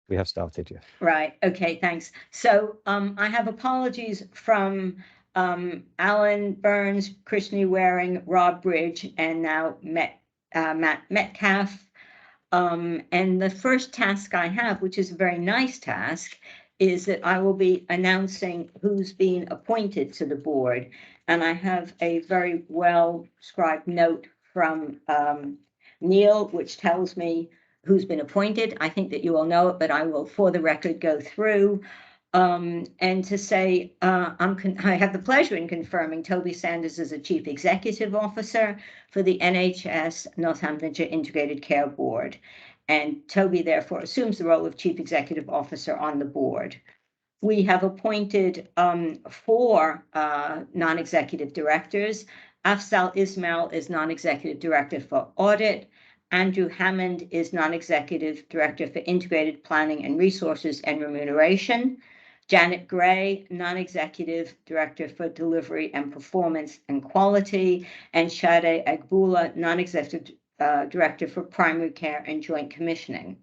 We have started, yeah. Right. Okay, thanks. So I have apologies from Alan Burns, Krishni Waring, Rob Bridge, and now Matt Metcalf. And the first task I have, which is a very nice task, is that I will be announcing who's been appointed to the board. And I have a very well scribed note from Neil, which tells me who's been appointed. I think that you all know it, but I will, for the record, go through. And to say, I have the pleasure in confirming Toby Sanders as a Chief Executive Officer for the NHS Northamptonshire Integrated Care Board. And Toby therefore assumes the role of Chief Executive Officer on the board. We have appointed 4 non-executive directors. Afzal Ismail is non-executive director for audit. Andrew Hammond is non-executive director for integrated planning and resources and remuneration. Janet Gray, non-executive director for delivery and performance and quality, and Shade Agbula, non-executive director for primary care and joint commissioning.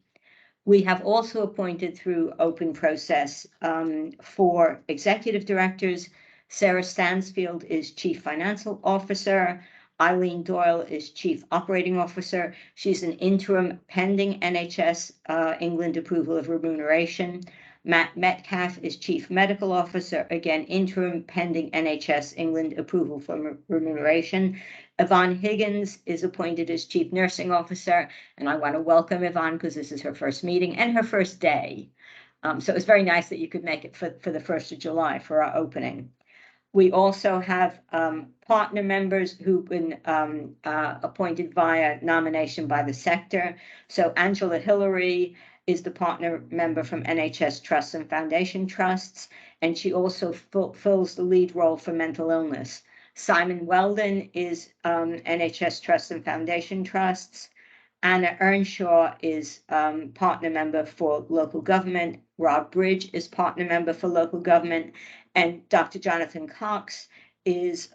We have also appointed through open process 4 executive directors. Sarah Stansfield is Chief Financial Officer. Eileen Doyle is Chief Operating Officer. She's an interim pending NHS England approval of remuneration. Matt Metcalf is Chief Medical Officer, again, interim pending NHS England approval for remuneration. Yvonne Higgins is appointed as Chief Nursing Officer, and I want to welcome Yvonne because this is her first meeting and her first day. So it was very nice that you could make it for the 1st of July for our opening. We also have partner members who've been appointed via nomination by the sector. So Angela Hillary is the partner member from NHS Trusts and Foundation Trusts, and she also fills the lead role for mental illness. Simon Weldon is NHS Trusts and Foundation Trusts. Anna Earnshaw is partner member for local government. Rob Bridge is partner member for local government. And Dr. Jonathan Cox is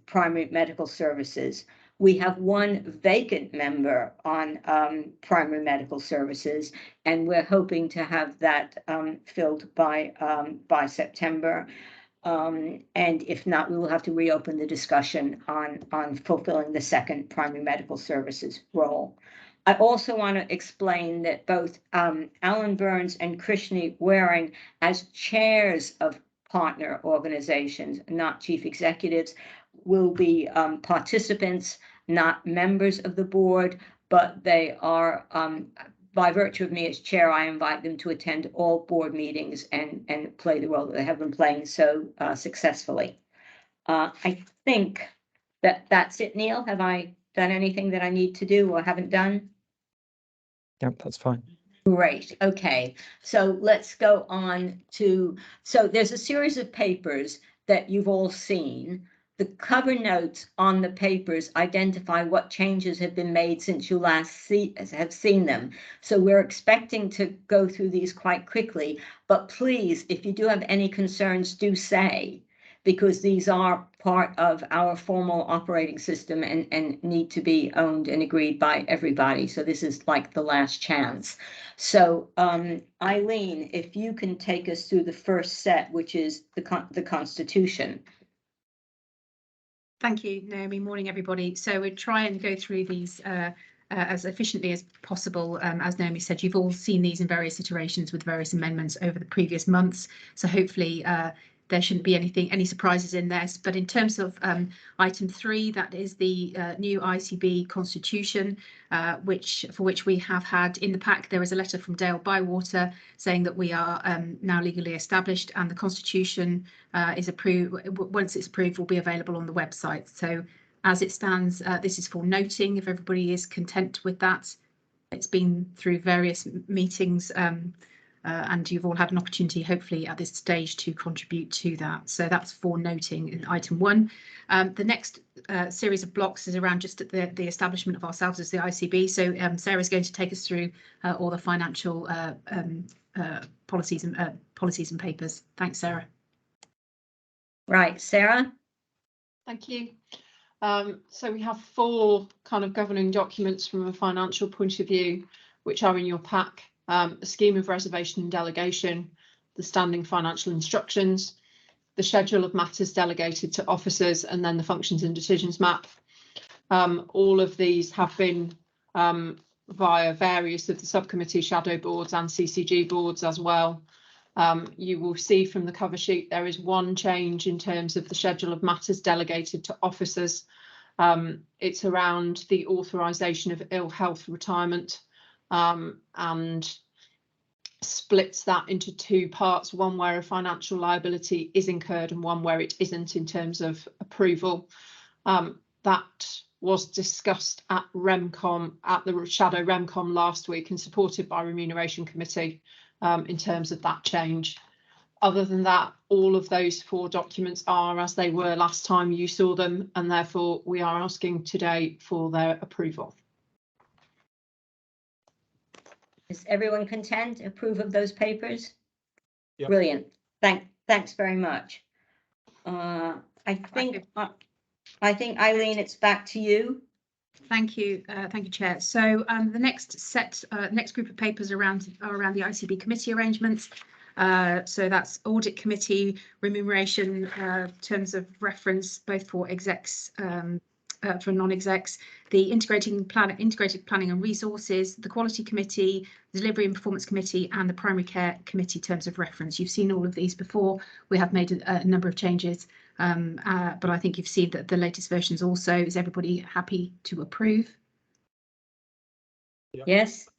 primary medical services. We have 1 vacant member on primary medical services, and we're hoping to have that filled by September. And if not, we will have to reopen the discussion on fulfilling the second primary medical services role. I also want to explain that both Alan Burns and Krishni Waring, as chairs of partner organizations, not chief executives, will be participants, not members of the board, but they are, by virtue of me as chair, I invite them to attend all board meetings and play the role that they have been playing so successfully. I think that's it, Neil. Have I done anything that I need to do or haven't done? Yep, that's fine. Great. Okay, so let's go on to, so there's a series of papers that you've all seen. The cover notes on the papers identify what changes have been made since you last have seen them. So we're expecting to go through these quite quickly, but please, if you do have any concerns, do say, because these are part of our formal operating system and need to be owned and agreed by everybody. So this is like the last chance. So Eileen, if you can take us through the first set, which is the Constitution. Thank you, Naomi. Morning, everybody. So we'll try and go through these as efficiently as possible. As Naomi said, you've all seen these in various iterations with various amendments over the previous months. So hopefully there shouldn't be any surprises in this. But in terms of item 3, that is the new ICB constitution, for which we have had in the pack. There is a letter from Dale Bywater saying that we are now legally established, and the constitution is approved. Once it's approved, will be available on the website. So as it stands, this is for noting. If everybody is content with that, it's been through various meetings. And you've all had an opportunity, hopefully, at this stage to contribute to that. So that's for noting in item 1. The next series of blocks is around just the establishment of ourselves as the ICB. So Sarah's going to take us through all the financial policies and papers. Thanks, Sarah. Right, Sarah. Thank you. So we have 4 kind of governing documents from a financial point of view, which are in your pack. a scheme of reservation and delegation, the standing financial instructions, the schedule of matters delegated to officers, and then the functions and decisions map. All of these have been via various of the subcommittee shadow boards and CCG boards as well. You will see from the cover sheet there is one change in terms of the schedule of matters delegated to officers. It's around the authorisation of ill health retirement, and splits that into two parts, one where a financial liability is incurred and one where it isn't in terms of approval. That was discussed at REMCOM, at the Shadow REMCOM last week, and supported by Remuneration Committee in terms of that change. Other than that, all of those four documents are as they were last time you saw them, and therefore we are asking today for their approval. Is everyone content? Approve of those papers? Yep. Brilliant. Thanks very much. I think Eileen, it's back to you. Thank you, Chair. So the next group of papers are around the ICB committee arrangements. So that's audit committee remuneration, terms of reference both for execs, for non-execs, the integrated planning and resources, the quality committee, the delivery and performance committee, and the primary care committee terms of reference. You've seen all of these before. We have made a number of changes, but I think you've seen that the latest versions also. Is everybody happy to approve? Yep. Yes.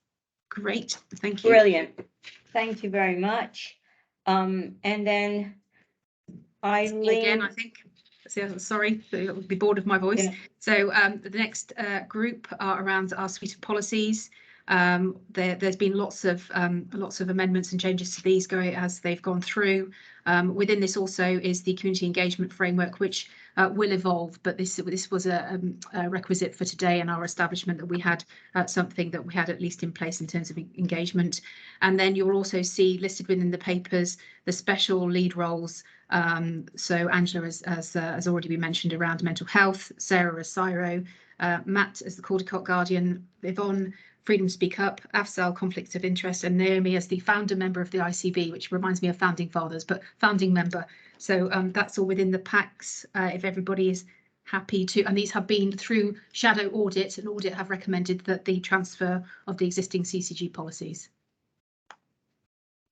Great, thank you. Brilliant. Thank you very much. And then Eileen. Again, I think. Sorry, you'll be bored of my voice. Yeah. So the next group are around our suite of policies. There's been lots of amendments and changes to these as they've gone through. Within this also is the community engagement framework, which will evolve, but this was a requisite for today and our establishment that we had something that we had at least in place in terms of engagement. And then you'll also see listed within the papers the special lead roles. So Angela has already been mentioned around mental health, Sarah as CSIRO, Matt as the Caldecott Guardian, Yvonne Freedom to Speak Up, Afzal Conflicts of Interest, and Naomi as the founder member of the ICB, which reminds me of Founding Fathers, but founding member. So that's all within the packs, if everybody is happy to. And these have been through shadow audit, and audit have recommended that the transfer of the existing CCG policies.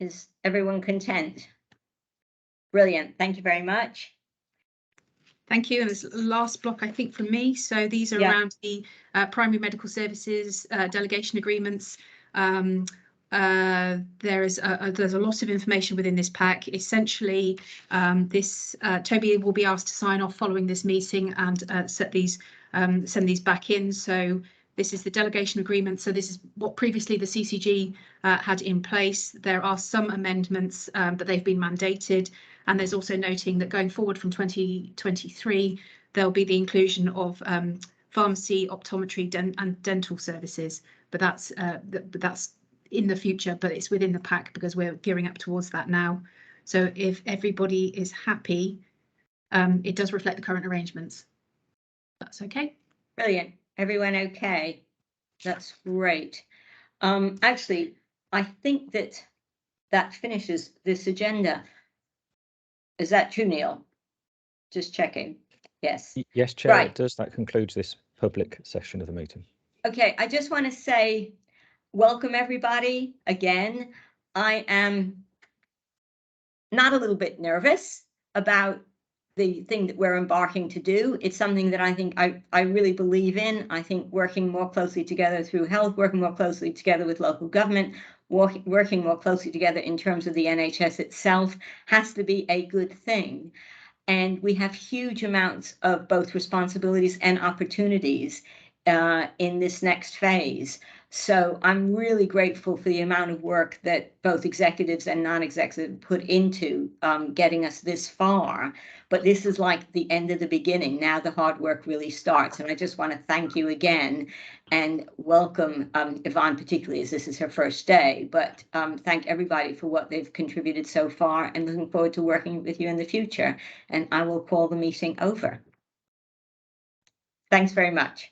Is everyone content? Brilliant. Thank you very much. Thank you. And this last block, I think, from me. So these are around the primary medical services delegation agreements. There's a lot of information within this pack. Essentially, Toby will be asked to sign off following this meeting and send these back in. So this is the delegation agreement. So this is what previously the CCG had in place. There are some amendments, but they've been mandated. And there's also noting that going forward from 2023, there'll be the inclusion of pharmacy, optometry, and dental services. But that's in the future, but it's within the pack because we're gearing up towards that now. So if everybody is happy, it does reflect the current arrangements. That's okay. Brilliant. Everyone okay? That's great. Actually, I think that finishes this agenda. Is that true, Neil? Just checking. Yes. Yes, Chair, right. It does. That concludes this public session of the meeting. Okay, I just want to say welcome everybody again. I am not a little bit nervous about the thing that we're embarking to do. It's something that I think I really believe in. I think working more closely together through health, working more closely together with local government, working more closely together in terms of the NHS itself has to be a good thing. And we have huge amounts of both responsibilities and opportunities in this next phase. So I'm really grateful for the amount of work that both executives and non-executives have put into getting us this far. But this is like the end of the beginning. Now the hard work really starts. And I just want to thank you again and welcome Yvonne, particularly as this is her first day. But thank everybody for what they've contributed so far, and looking forward to working with you in the future. And I will call the meeting over. Thanks very much.